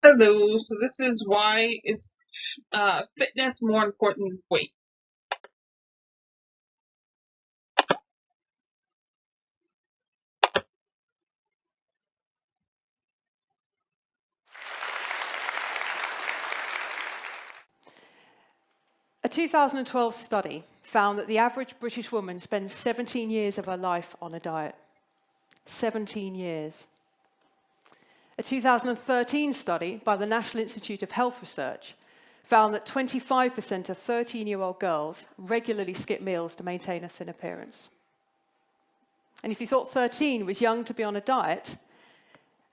Hello, so this is why is fitness more important than weight. A 2012 study found that the average British woman spends 17 years of her life on a diet. 17 years. A 2013 study by the National Institute of Health Research found that 25% of 13-year-old girls regularly skip meals to maintain a thin appearance. And if you thought 13 was young to be on a diet,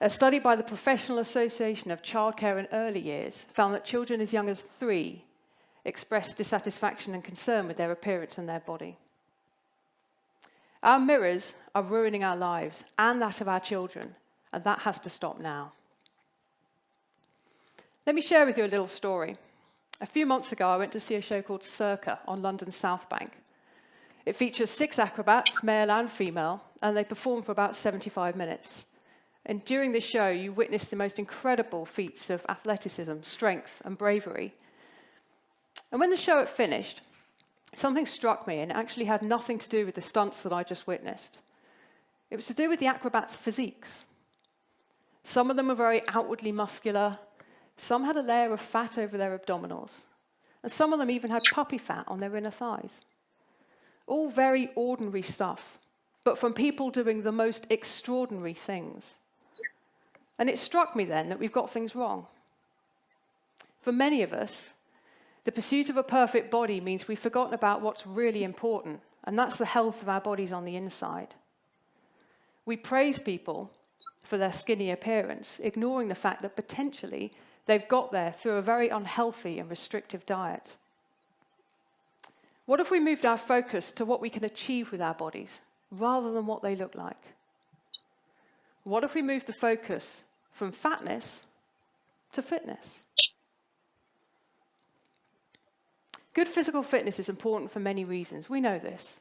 a study by the Professional Association of Childcare in Early Years found that children as young as 3 express dissatisfaction and concern with their appearance and their body. Our mirrors are ruining our lives and that of our children, and that has to stop now. Let me share with you a little story. A few months ago, I went to see a show called Circa on London's South Bank. It features 6 acrobats, male and female, and they perform for about 75 minutes. And during this show, you witness the most incredible feats of athleticism, strength, and bravery. And when the show had finished, something struck me, and it actually had nothing to do with the stunts that I just witnessed. It was to do with the acrobats' physiques. Some of them were very outwardly muscular, some had a layer of fat over their abdominals, and some of them even had puppy fat on their inner thighs. All very ordinary stuff, but from people doing the most extraordinary things. And it struck me then that we've got things wrong. For many of us, the pursuit of a perfect body means we've forgotten about what's really important, and that's the health of our bodies on the inside. We praise people for their skinny appearance, ignoring the fact that potentially they've got there through a very unhealthy and restrictive diet. What if we moved our focus to what we can achieve with our bodies, rather than what they look like? What if we moved the focus from fatness to fitness? Good physical fitness is important for many reasons. We know this.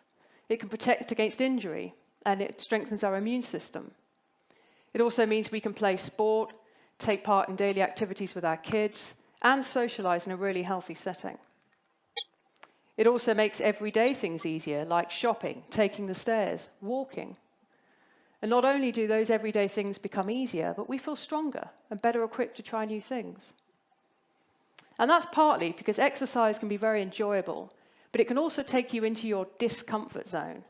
It can protect against injury, and it strengthens our immune system. It also means we can play sport, take part in daily activities with our kids, and socialize in a really healthy setting. It also makes everyday things easier, like shopping, taking the stairs, walking. And not only do those everyday things become easier, but we feel stronger and better equipped to try new things. And that's partly because exercise can be very enjoyable, but it can also take you into your discomfort zone.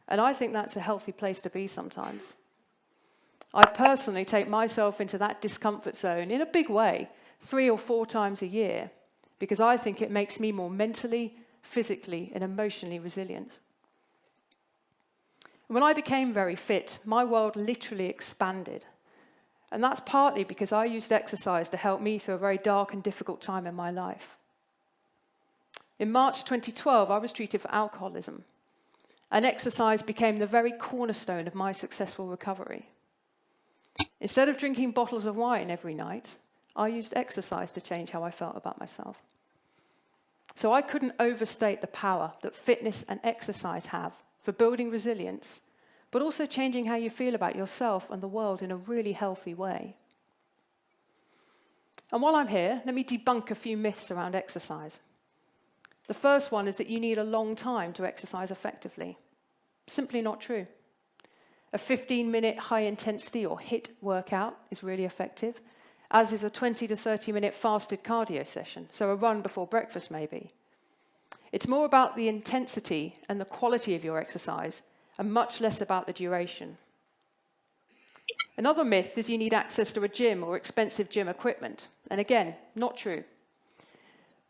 And I think that's a healthy place to be sometimes. I personally take myself into that discomfort zone in a big way, 3 or 4 times a year, because I think it makes me more mentally, physically, and emotionally resilient. When I became very fit, my world literally expanded. And that's partly because I used exercise to help me through a very dark and difficult time in my life. In March 2012, I was treated for alcoholism, and exercise became the very cornerstone of my successful recovery. Instead of drinking bottles of wine every night, I used exercise to change how I felt about myself. So I couldn't overstate the power that fitness and exercise have for building resilience, but also changing how you feel about yourself and the world in a really healthy way. And while I'm here, let me debunk a few myths around exercise. The first one is that you need a long time to exercise effectively. Simply not true. A 15-minute high-intensity or HIIT workout is really effective, as is a 20 to 30-minute fasted cardio session, so a run before breakfast maybe. It's more about the intensity and the quality of your exercise, and much less about the duration. Another myth is you need access to a gym or expensive gym equipment. And again, not true.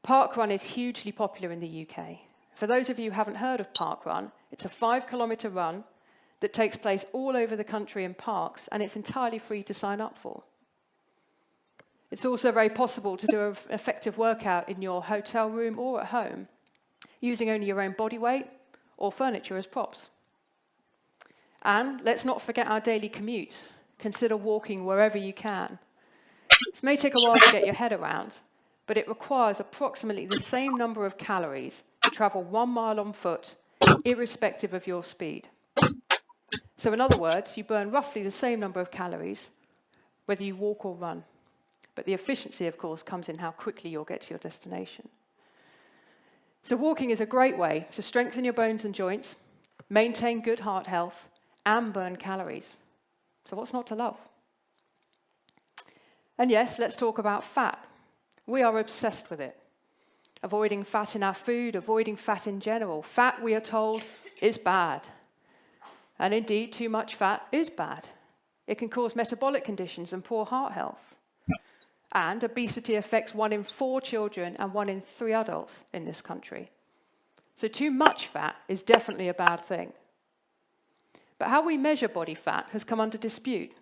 Parkrun is hugely popular in the UK. For those of you who haven't heard of Parkrun, it's a 5-kilometre run that takes place all over the country in parks, and it's entirely free to sign up for. It's also very possible to do an effective workout in your hotel room or at home, using only your own body weight or furniture as props. And let's not forget our daily commute. Consider walking wherever you can. This may take a while to get your head around, but it requires approximately the same number of calories to travel 1 mile on foot, irrespective of your speed. So in other words, you burn roughly the same number of calories, whether you walk or run. But the efficiency, of course, comes in how quickly you'll get to your destination. So walking is a great way to strengthen your bones and joints, maintain good heart health, and burn calories. So what's not to love? And yes, let's talk about fat. We are obsessed with it. Avoiding fat in our food, avoiding fat in general. Fat, we are told, is bad. And indeed, too much fat is bad. It can cause metabolic conditions and poor heart health. And obesity affects 1 in 4 children and 1 in 3 adults in this country. So too much fat is definitely a bad thing. But how we measure body fat has come under dispute.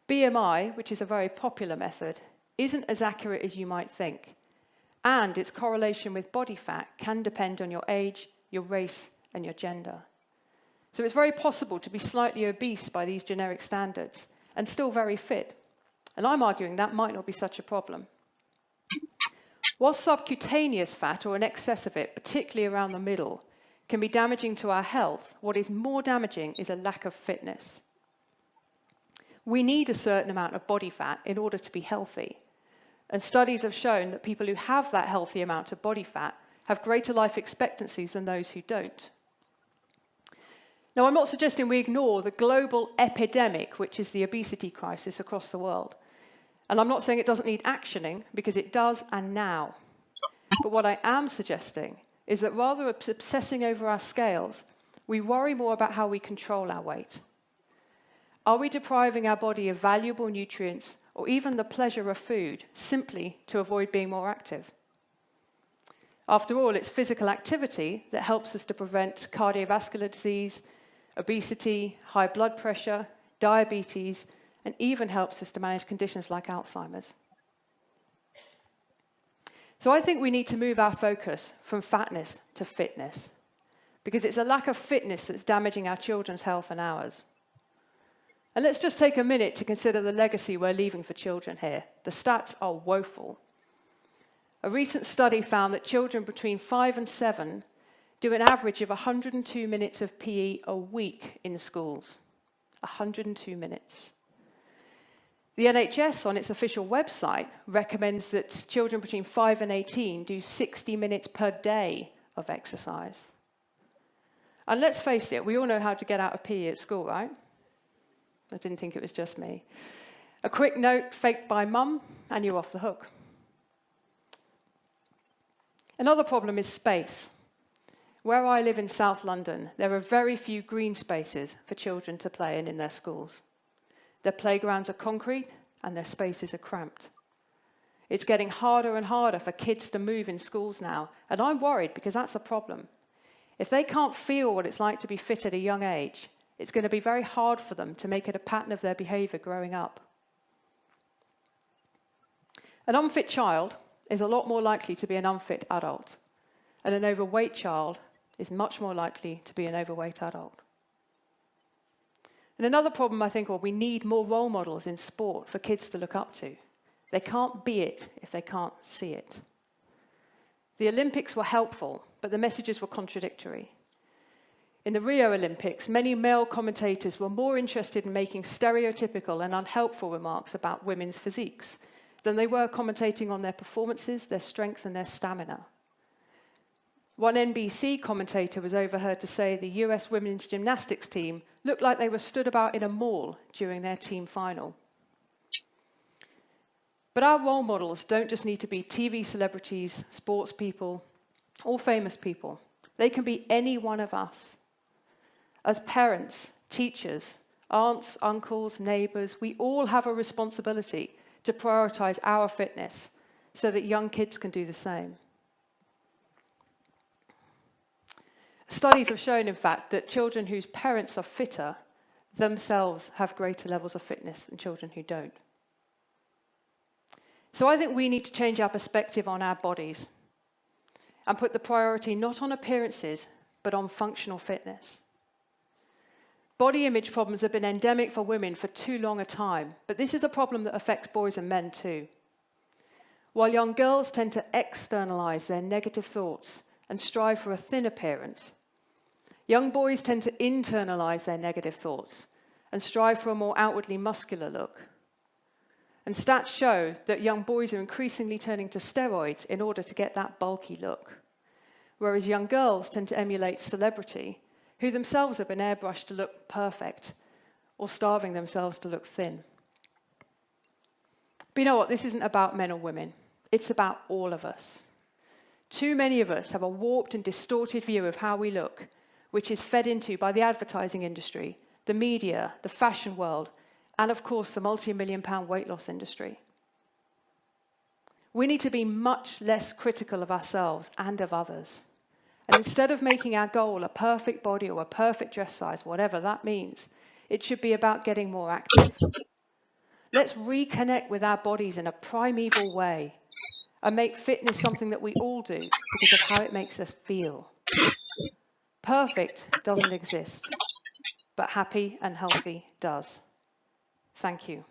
BMI, which is a very popular method, isn't as accurate as you might think. And its correlation with body fat can depend on your age, your race, and your gender. So it's very possible to be slightly obese by these generic standards and still very fit. And I'm arguing that might not be such a problem. While subcutaneous fat, or an excess of it, particularly around the middle, can be damaging to our health, what is more damaging is a lack of fitness. We need a certain amount of body fat in order to be healthy. And studies have shown that people who have that healthy amount of body fat have greater life expectancies than those who don't. Now, I'm not suggesting we ignore the global epidemic, which is the obesity crisis across the world. And I'm not saying it doesn't need actioning, because it does, and now. But what I am suggesting is that rather than obsessing over our scales, we worry more about how we control our weight. Are we depriving our body of valuable nutrients or even the pleasure of food simply to avoid being more active? After all, it's physical activity that helps us to prevent cardiovascular disease, obesity, high blood pressure, diabetes, and even helps us to manage conditions like Alzheimer's. So I think we need to move our focus from fatness to fitness, because it's a lack of fitness that's damaging our children's health and ours. And let's just take a minute to consider the legacy we're leaving for children here. The stats are woeful. A recent study found that children between 5 and 7 do an average of 102 minutes of PE a week in schools. 102 minutes. The NHS, on its official website, recommends that children between 5 and 18 do 60 minutes per day of exercise. And let's face it, we all know how to get out of PE at school, right? I didn't think it was just me. A quick note faked by mum, and you're off the hook. Another problem is space. Where I live in South London, there are very few green spaces for children to play in their schools. Their playgrounds are concrete, and their spaces are cramped. It's getting harder and harder for kids to move in schools now, and I'm worried because that's a problem. If they can't feel what it's like to be fit at a young age, it's going to be very hard for them to make it a pattern of their behavior growing up. An unfit child is a lot more likely to be an unfit adult, and an overweight child is much more likely to be an overweight adult. And another problem, I think, we need more role models in sport for kids to look up to. They can't be it if they can't see it. The Olympics were helpful, but the messages were contradictory. In the Rio Olympics, many male commentators were more interested in making stereotypical and unhelpful remarks about women's physiques than they were commentating on their performances, their strength, and their stamina. One NBC commentator was overheard to say the US women's gymnastics team looked like they were stood about in a mall during their team final. But our role models don't just need to be TV celebrities, sports people, or famous people. They can be any one of us. As parents, teachers, aunts, uncles, neighbors, we all have a responsibility to prioritize our fitness so that young kids can do the same. Studies have shown, in fact, that children whose parents are fitter themselves have greater levels of fitness than children who don't. So I think we need to change our perspective on our bodies and put the priority not on appearances, but on functional fitness. Body image problems have been endemic for women for too long a time, but this is a problem that affects boys and men too. While young girls tend to externalize their negative thoughts and strive for a thin appearance, young boys tend to internalize their negative thoughts and strive for a more outwardly muscular look. And stats show that young boys are increasingly turning to steroids in order to get that bulky look, whereas young girls tend to emulate celebrity, who themselves have been airbrushed to look perfect, or starving themselves to look thin. But you know what? This isn't about men or women. It's about all of us. Too many of us have a warped and distorted view of how we look, which is fed into by the advertising industry, the media, the fashion world, and of course the multi-million-pound weight loss industry. We need to be much less critical of ourselves and of others. And instead of making our goal a perfect body or a perfect dress size, whatever that means, it should be about getting more active. Let's reconnect with our bodies in a primeval way and make fitness something that we all do because of how it makes us feel. Perfect doesn't exist, but happy and healthy does. Thank you.